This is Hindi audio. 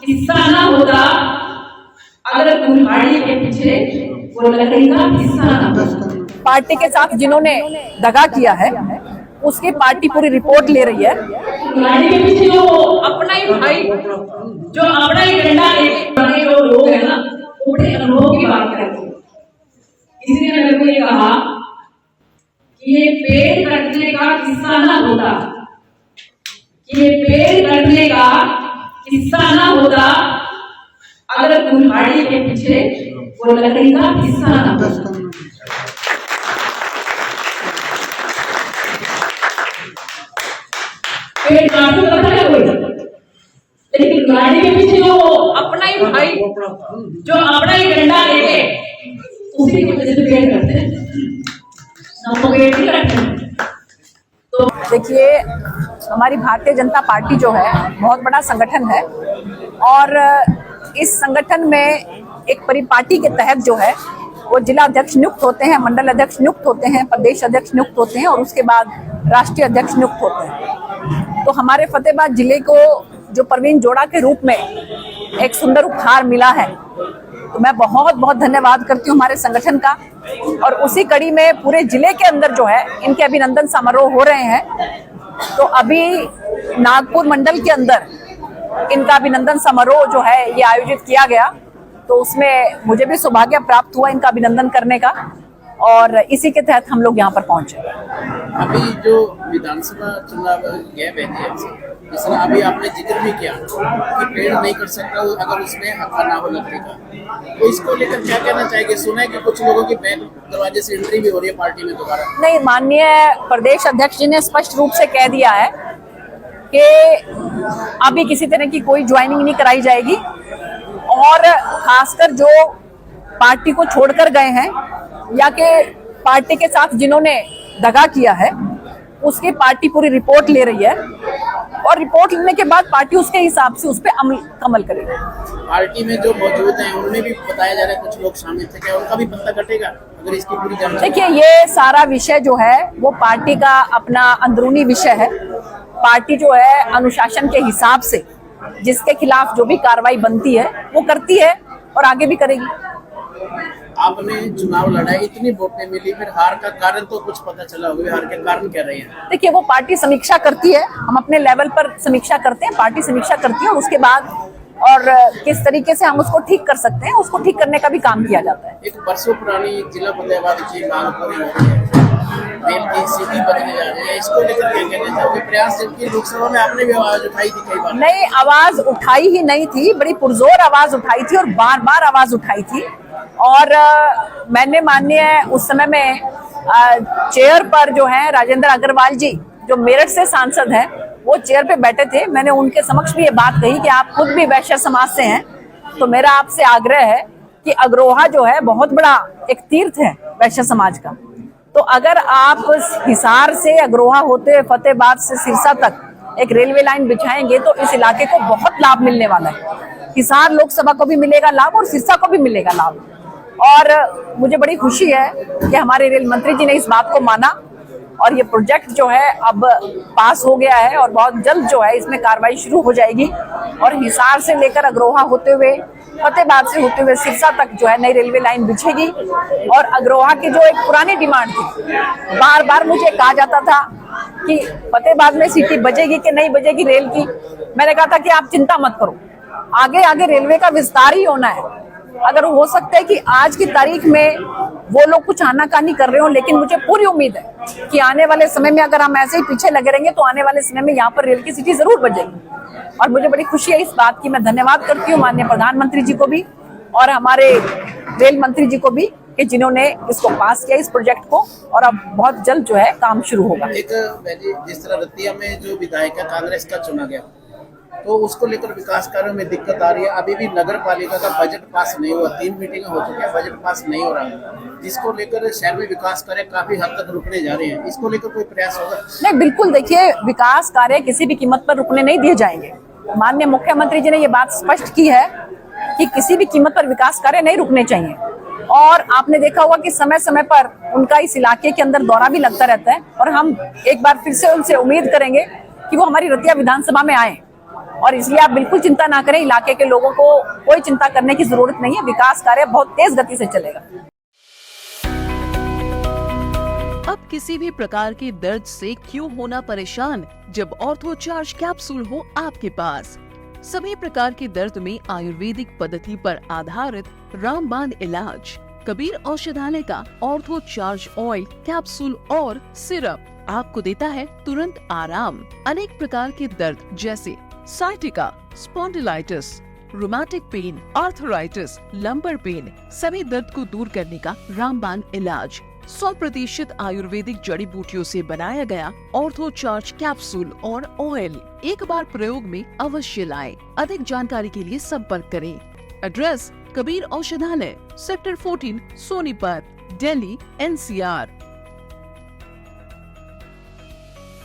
किस्सा ना होता अगर कुल्हाड़ी के पीछे वो लकड़ी का हिस्सा ना होता। पार्टी के साथ जिन्होंने दगा किया है उसकी पार्टी पूरी रिपोर्ट ले रही है। कुल्हाड़ी के पीछे जो अपना ही भाई, जो अपना ही डंडा लेके जो लोग है ना, वो बड़े अनुभव की बात करते हैं। किसी ने मेरे को ये कहा कि ये पेड़ कटने का किस्सा ना होता, कि ये पेड़ कटने का किस्सा ना होता अगर कुल्हाड़ी के पीछे वो लकड़ी का हिस्सा ना होता। पेड़ काटने का पता है कोई, लेकिन कुल्हाड़ी के पीछे जो अपना ही भाई, जो अपना ही डंडा लेके, उसी की वजह से पेड़ करते हैं, हम पेड़ नहीं करते। तो देखिए, हमारी भारतीय जनता पार्टी जो है बहुत बड़ा संगठन है और इस संगठन में एक परिपाटी के तहत जो है वो जिला अध्यक्ष नियुक्त होते हैं, मंडल अध्यक्ष नियुक्त होते हैं, प्रदेश अध्यक्ष नियुक्त होते हैं और उसके बाद राष्ट्रीय अध्यक्ष नियुक्त होते हैं। तो हमारे फतेहाबाद जिले को जो प्रवीण जोड़ा के रूप में एक सुंदर उपहार मिला है, तो मैं बहुत बहुत धन्यवाद करती हूँ हमारे संगठन का। और उसी कड़ी में पूरे जिले के अंदर जो है इनके अभिनंदन समारोह हो रहे हैं। तो अभी नागपुर मंडल के अंदर इनका अभिनंदन समारोह जो है ये आयोजित किया गया, तो उसमें मुझे भी सौभाग्य प्राप्त हुआ इनका अभिनंदन करने का और इसी के तहत हम लोग यहाँ पर पहुंचे। अभी जो विधानसभा चुनाव गए हैं, जिस तरह अभी आपने जिक्र भी किया कि पेड़ नहीं कर सकता अगर उसमें हथा ना हो लकड़ी का, तो इसको लेकर क्या कहना चाहिए? सुना है कि कुछ लोगों की बैक दरवाजे से एंट्री भी हो रही है पार्टी में दोबारा। नहीं, माननीय प्रदेश अध्यक्ष जी ने स्पष्ट रूप से कह दिया है कि अभी किसी तरह की कोई ज्वाइनिंग नहीं कराई जाएगी और खासकर जो पार्टी को छोड़कर गए हैं या कि पार्टी के साथ जिन्होंने दगा किया है उसकी पार्टी पूरी रिपोर्ट ले रही है और रिपोर्ट लेने के बाद पार्टी उसके हिसाब से उस पर अमल करेगी। पार्टी में जो मौजूद हैं उनमें भी बताया जा रहा है कुछ लोग शामिल थे, क्या उनका भी पता कटेगा अगर इसकी पूरी जानकारी? देखिए, ये सारा विषय जो है वो पार्टी का अपना अंदरूनी विषय है। पार्टी जो है अनुशासन के हिसाब से जिसके खिलाफ जो भी कार्रवाई बनती है वो करती है और आगे भी करेगी। आपने चुनाव लड़ा, इतनी वोटें मिली, फिर हार का कारण तो कुछ पता चला होगा, हार के कारण क्या रहे हैं? देखिए, वो पार्टी समीक्षा करती है, हम अपने लेवल पर समीक्षा करते हैं, पार्टी समीक्षा करती है और उसके बाद और किस तरीके से हम उसको ठीक कर सकते हैं उसको ठीक करने का भी काम किया जाता है। एक वर्षों पुरानी जिला फतेहाबाद की मांग पूरी हो रही है, रेल की सीधी बदलने जा रही है, इसको लेकर क्या कहना चाहोगे? प्रयास जबकि लोकसभा में आपने भी आवाज उठाई थी कई बार। नहीं, आवाज उठाई ही नहीं थी, बड़ी पुरजोर आवाज उठाई थी और बार बार आवाज उठाई थी और मैंने माननीय उस समय में चेयर पर जो है राजेंद्र अग्रवाल जी जो मेरठ से सांसद हैं वो चेयर पे बैठे थे। मैंने उनके समक्ष भी ये बात कही कि आप खुद भी वैश्य समाज से हैं, तो मेरा आपसे आग्रह है कि अग्रोहा जो है बहुत बड़ा एक तीर्थ है वैश्य समाज का, तो अगर आप हिसार से अग्रोहा होते हुए फतेहाबाद से सिरसा तक एक रेलवे लाइन बिछाएंगे तो इस इलाके को बहुत लाभ मिलने वाला है। हिसार लोकसभा को भी मिलेगा लाभ और सिरसा को भी मिलेगा लाभ और मुझे बड़ी खुशी है कि हमारे रेल मंत्री जी ने इस बात को माना और ये प्रोजेक्ट जो है अब पास हो गया है और बहुत जल्द जो है इसमें कार्रवाई शुरू हो जाएगी और हिसार से लेकर अग्रोहा होते हुए फतेहाबाद से होते हुए सिरसा तक जो है नई रेलवे लाइन बिछेगी। और अग्रोहा की जो एक पुरानी डिमांड थी, बार बार मुझे कहा जाता था कि फतेहाबाद में सिटी बजेगी कि नहीं बजेगी रेल की, मैंने कहा था कि आप चिंता मत करो, आगे आगे रेलवे का विस्तार ही होना है। अगर हो सकता है कि आज की तारीख में वो लोग कुछ आनाकानी कर रहे हो, लेकिन मुझे पूरी उम्मीद है कि आने वाले समय में अगर हम ऐसे ही पीछे लगे रहेंगे तो आने वाले समय में यहाँ पर रेल की सिटी जरूर बजेगी और मुझे बड़ी खुशी है इस बात की। मैं धन्यवाद करती हूँ माननीय प्रधानमंत्री जी को भी और हमारे रेल मंत्री जी को भी कि जिन्होंने इसको पास किया इस प्रोजेक्ट को और अब बहुत जल्द जो है काम शुरू होगा। एक जिस तरह रतिया में जो विधायक कांग्रेस का चुना गया तो उसको लेकर विकास कार्यों में दिक्कत आ रही है। अभी भी नगर पालिका का बजट पास नहीं हुआ, 3 मीटिंगें हो चुकी है, बजट पास नहीं हो रहा है, जिसको लेकर शहर में विकास कार्य काफी हद तक रुकने जा रहे हैं। इसको लेकर कोई प्रयास होगा? नहीं, बिल्कुल, देखिए, विकास कार्य किसी भी कीमत पर रुकने नहीं दिए जाएंगे। माननीय मुख्यमंत्री जी ने ये बात स्पष्ट की है कि किसी भी कीमत पर विकास कार्य नहीं रुकने चाहिए और आपने देखा होगा कि समय समय पर उनका इस इलाके के अंदर दौरा भी लगता रहता है और हम एक बार फिर से उनसे उम्मीद करेंगे कि वो हमारी रतिया विधानसभा में आए और इसलिए आप बिल्कुल चिंता ना करें, इलाके के लोगों को कोई चिंता करने की जरूरत नहीं है, विकास कार्य बहुत तेज गति से चलेगा। अब किसी भी प्रकार के दर्द से क्यों होना परेशान, जब ऑर्थो चार्ज कैप्सूल हो आपके पास। सभी प्रकार के दर्द में आयुर्वेदिक पद्धति पर आधारित रामबाण इलाज। कबीर औषधालय का ऑर्थो चार्ज ऑयल, कैप्सूल और सिरप आपको देता है तुरंत आराम। अनेक प्रकार के दर्द जैसे sciatica, spondylitis, rheumatic pain, arthritis, lumbar pain, सभी दर्द को दूर करने का रामबाण इलाज 100% आयुर्वेदिक जड़ी बूटियों से बनाया गया ऑर्थो चार्ज कैप्सूल और ऑयल एक बार प्रयोग में अवश्य लाएं। अधिक जानकारी के लिए संपर्क करें। एड्रेस: कबीर औषधालय, सेक्टर 14, सोनीपत, दिल्ली, NCR।